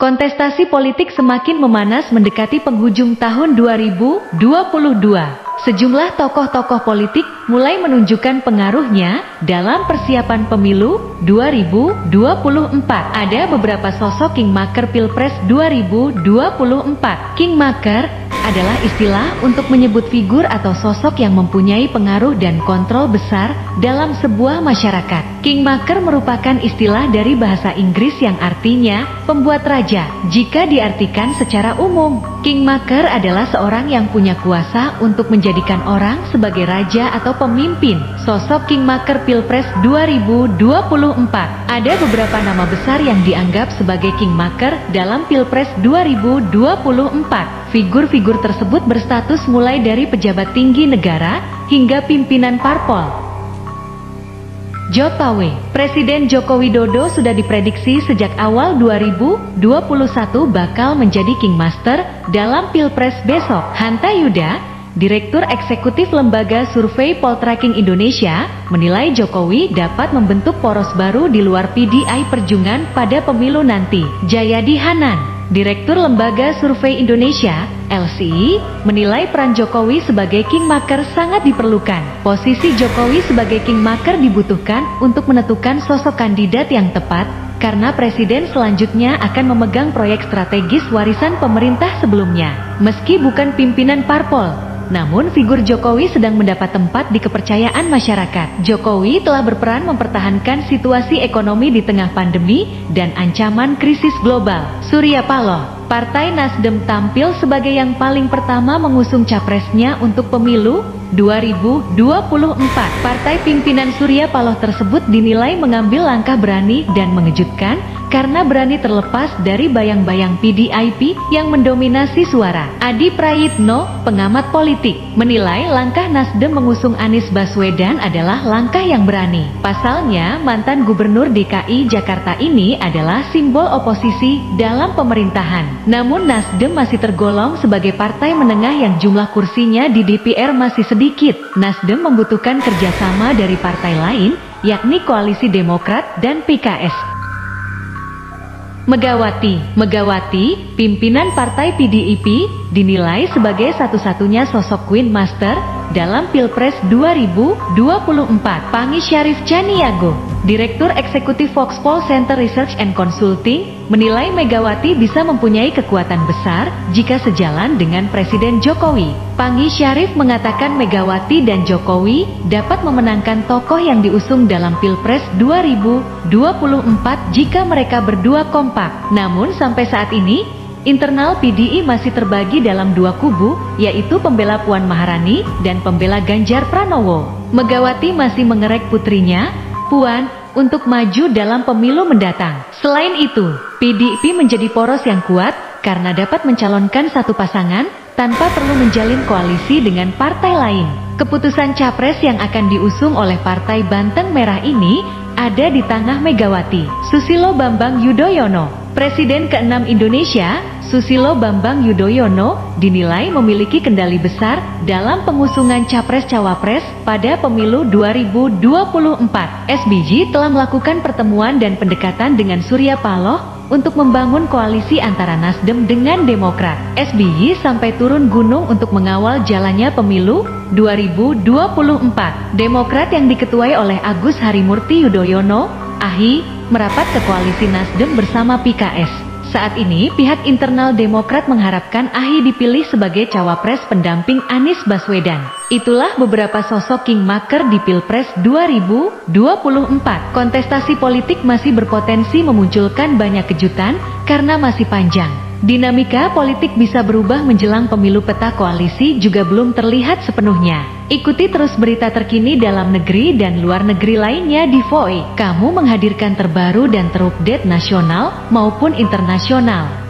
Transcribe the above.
Kontestasi politik semakin memanas mendekati penghujung tahun 2022. Sejumlah tokoh-tokoh politik mulai menunjukkan pengaruhnya dalam persiapan pemilu 2024. Ada beberapa sosok kingmaker Pilpres 2024. Kingmaker adalah istilah untuk menyebut figur atau sosok yang mempunyai pengaruh dan kontrol besar dalam sebuah masyarakat. Kingmaker merupakan istilah dari bahasa Inggris yang artinya pembuat raja. Jika diartikan secara umum, kingmaker adalah seorang yang punya kuasa untuk menjadikan orang sebagai raja atau pemimpin. Sosok kingmaker Pilpres 2024. Ada beberapa nama besar yang dianggap sebagai kingmaker dalam Pilpres 2024. Figur-figur tersebut berstatus mulai dari pejabat tinggi negara hingga pimpinan parpol. Jokowi. Presiden Joko Widodo sudah diprediksi sejak awal 2021 bakal menjadi kingmaker dalam Pilpres besok. Hanta Yuda, Direktur Eksekutif Lembaga Survei Poltreking Indonesia, menilai Jokowi dapat membentuk poros baru di luar PDI Perjuangan pada pemilu nanti. Jayadi Hanan, Direktur Lembaga Survei Indonesia, LCI, menilai peran Jokowi sebagai kingmaker sangat diperlukan. Posisi Jokowi sebagai kingmaker dibutuhkan untuk menentukan sosok kandidat yang tepat, karena presiden selanjutnya akan memegang proyek strategis warisan pemerintah sebelumnya. Meski bukan pimpinan parpol, namun figur Jokowi sedang mendapat tempat di kepercayaan masyarakat. Jokowi telah berperan mempertahankan situasi ekonomi di tengah pandemi dan ancaman krisis global. Surya Paloh, Partai Nasdem tampil sebagai yang paling pertama mengusung capresnya untuk pemilu 2024. Partai pimpinan Surya Paloh tersebut dinilai mengambil langkah berani dan mengejutkan karena berani terlepas dari bayang-bayang PDIP yang mendominasi suara. Adi Prayitno, pengamat politik, menilai langkah Nasdem mengusung Anies Baswedan adalah langkah yang berani. Pasalnya, mantan Gubernur DKI Jakarta ini adalah simbol oposisi dalam pemerintahan. Namun Nasdem masih tergolong sebagai partai menengah yang jumlah kursinya di DPR masih sedikit. Nasdem membutuhkan kerjasama dari partai lain, yakni Koalisi Demokrat dan PKS. Megawati, pimpinan partai PDIP, dinilai sebagai satu-satunya sosok Queen Master dalam Pilpres 2024. Pangi Syarif Caniago, Direktur Eksekutif Foxpol Center Research and Consulting, menilai Megawati bisa mempunyai kekuatan besar jika sejalan dengan Presiden Jokowi. Pangi Syarif mengatakan Megawati dan Jokowi dapat memenangkan tokoh yang diusung dalam Pilpres 2024 jika mereka berdua kompak. Namun sampai saat ini, internal PDI masih terbagi dalam dua kubu, yaitu pembela Puan Maharani dan pembela Ganjar Pranowo. Megawati masih mengerek putrinya, Puan, untuk maju dalam pemilu mendatang. Selain itu, PDIP menjadi poros yang kuat karena dapat mencalonkan satu pasangan tanpa perlu menjalin koalisi dengan partai lain. Keputusan capres yang akan diusung oleh Partai Banteng Merah ini ada di tangan Megawati. Susilo Bambang Yudhoyono, Presiden ke-6 Indonesia, Susilo Bambang Yudhoyono, dinilai memiliki kendali besar dalam pengusungan capres-cawapres pada pemilu 2024. SBY telah melakukan pertemuan dan pendekatan dengan Surya Paloh untuk membangun koalisi antara Nasdem dengan Demokrat. SBY sampai turun gunung untuk mengawal jalannya pemilu 2024. Demokrat yang diketuai oleh Agus Harimurti Yudhoyono, AHY, merapat ke koalisi Nasdem bersama PKS. Saat ini, pihak internal Demokrat mengharapkan AHY dipilih sebagai cawapres pendamping Anies Baswedan. Itulah beberapa sosok kingmaker di Pilpres 2024. Kontestasi politik masih berpotensi memunculkan banyak kejutan karena masih panjang. Dinamika politik bisa berubah menjelang pemilu. Peta koalisi juga belum terlihat sepenuhnya. Ikuti terus berita terkini dalam negeri dan luar negeri lainnya di VOE. Kamu menghadirkan terbaru dan terupdate nasional maupun internasional.